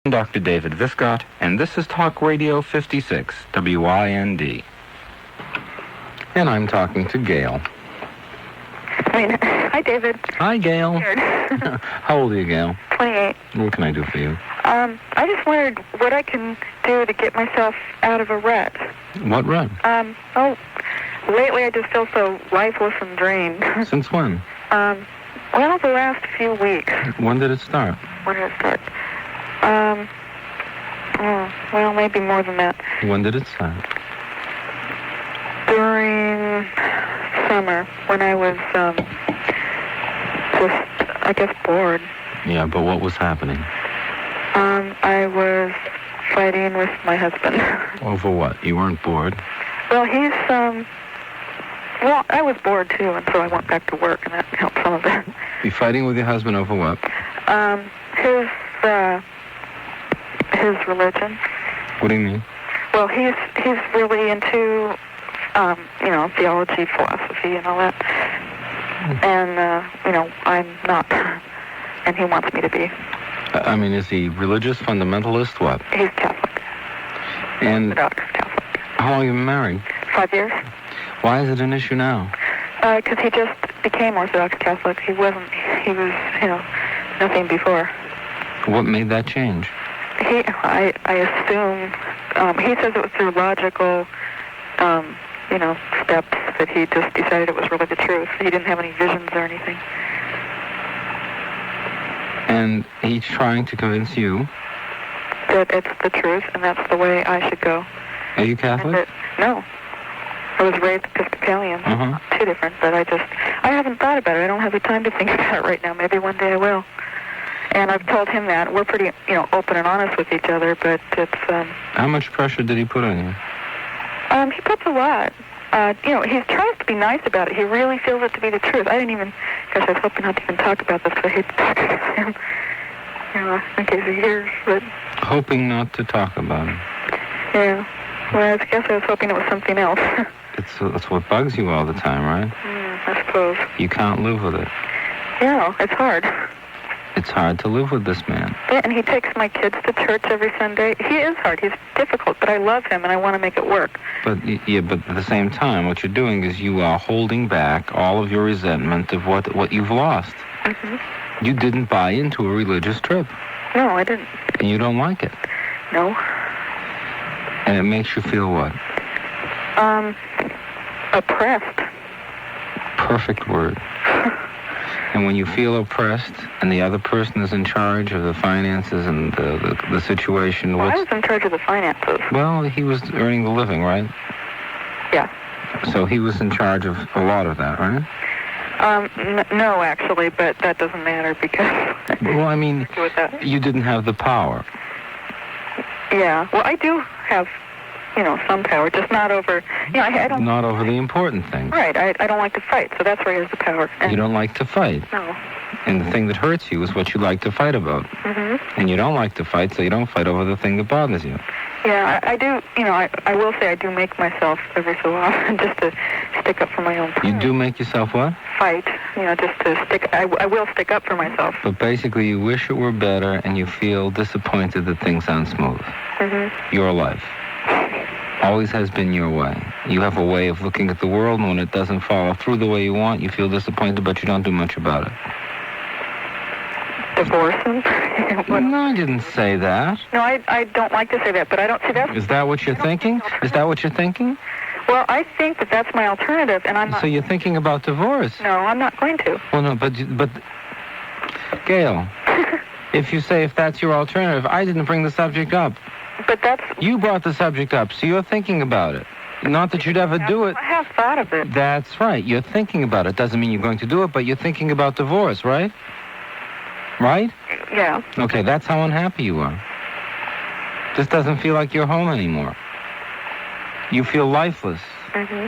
I'm Dr. David Viscott, and this is Talk Radio 56, WIND. And I'm talking to Gail. Hi, David. Hi, Gail. How old are you, Gail? 28. What can I do for you? I just wondered what I can do to get myself out of a rut. What rut? Lately I just feel so lifeless and drained. Since when? Well, the last few weeks. When did it start? When did it start? Well, maybe more than that. When did it start? During summer, when I was just, I guess, bored. Yeah, but what was happening? I was fighting with my husband. Over what? You weren't bored? Well, well, I was bored too, and so I went back to work, and that helped some of it. You fighting with your husband over what? His religion. What do you mean? Well, he's really into, theology, philosophy, and all that. And, I'm not. And he wants me to be. Is he religious, fundamentalist, what? He's Catholic. And Orthodox Catholic. How long have you been married? 5 years. Why is it an issue now? Because he just became Orthodox Catholic. He was, nothing before. What made that change? I assume, he says it was through logical, steps that he just decided it was really the truth. He didn't have any visions or anything. And he's trying to convince you that it's the truth, and that's the way I should go. Are you Catholic? No. I was raised Episcopalian. Two different, but I haven't thought about it. I don't have the time to think about it right now. Maybe one day I will. And I've told him that. We're pretty, open and honest with each other, but it's... How much pressure did he put on you? He puts a lot. He tries to be nice about it. He really feels it to be the truth. I was hoping not to even talk about this, but I hate to talk about him, in case he hears, but... Hoping not to talk about it. Yeah. Well, I guess I was hoping it was something else. It's what bugs you all the time, right? I suppose. You can't live with it. Yeah, it's hard. It's hard to live with this man. Yeah, and he takes my kids to church every Sunday. He is hard. He's difficult, but I love him, and I want to make it work. But at the same time, what you're doing is you are holding back all of your resentment of what you've lost. Mm-hmm. You didn't buy into a religious trip. No, I didn't. And you don't like it. No. And it makes you feel what? Oppressed. Perfect word. And when you feel oppressed and the other person is in charge of the finances and the situation... Well, I was in charge of the finances. Well, he was earning the living, right? Yeah. So he was in charge of a lot of that, right? No, actually, but that doesn't matter because... Well, you didn't have the power. Yeah. Well, I do have... some power, just not over, I don't... Not over the important things. Right, I don't like to fight, so that's where he has the power. And you don't like to fight? No. And the thing that hurts you is what you like to fight about. Mm-hmm. And you don't like to fight, so you don't fight over the thing that bothers you. Yeah, I do, I will say I do make myself every so often just to stick up for my own pride. You do make yourself what? Fight, just to stick, I will stick up for myself. But basically you wish it were better and you feel disappointed that things aren't smooth. Mm-hmm. Your life always has been your way. You have a way of looking at the world, and when it doesn't follow through the way you want, you feel disappointed, but you don't do much about it. Divorce him? No, I didn't say that. No, I don't like to say that, but I don't see that. Is that what you're thinking? Is that what you're thinking? Well, I think that that's my alternative, and I'm not... So you're thinking about divorce? No, I'm not going to. Well, no, but Gail, if that's your alternative, I didn't bring the subject up. But that's... You brought the subject up, so you're thinking about it. Not that you'd ever do it. I have thought of it. That's right. You're thinking about it. Doesn't mean you're going to do it, but you're thinking about divorce, right? Right? Yeah. Okay, that's how unhappy you are. This doesn't feel like your home anymore. You feel lifeless,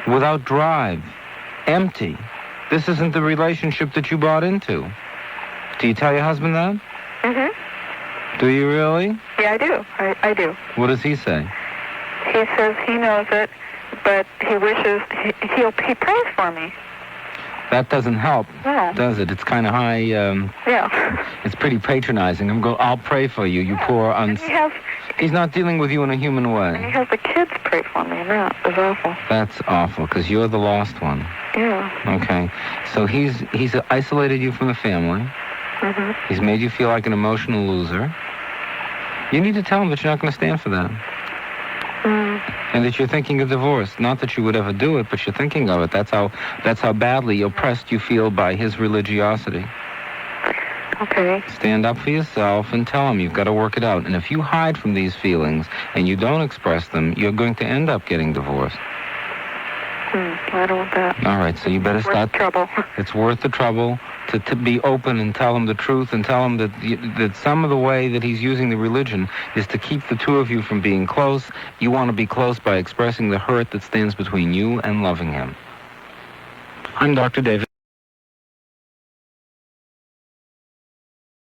without drive, empty. This isn't the relationship that you bought into. Do you tell your husband that? Mm-hmm. Do you really? Yeah, I do. I do. What does he say? He says he knows it, but he wishes he prays for me. That doesn't help, No. does it? It's kind of high. Yeah. It's pretty patronizing. I'll pray for you, you poor. And He's not dealing with you in a human and he way. has the kids pray for me, and that is awful. That's awful, because you're the lost one. Yeah. Okay. So he's isolated you from the family. He's made you feel like an emotional loser. You need to tell him that you're not going to stand for that. And that you're thinking of divorce. Not that you would ever do it, but you're thinking of it. That's how badly oppressed you feel by his religiosity. Okay. Stand up for yourself and tell him you've got to work it out. And if you hide from these feelings and you don't express them, you're going to end up getting divorced. I don't want that. All right, so you better start. Worth the trouble. It's worth the trouble to be open and tell him the truth and tell him that some of the way that he's using the religion is to keep the two of you from being close. You want to be close by expressing the hurt that stands between you and loving him. I'm Dr. David.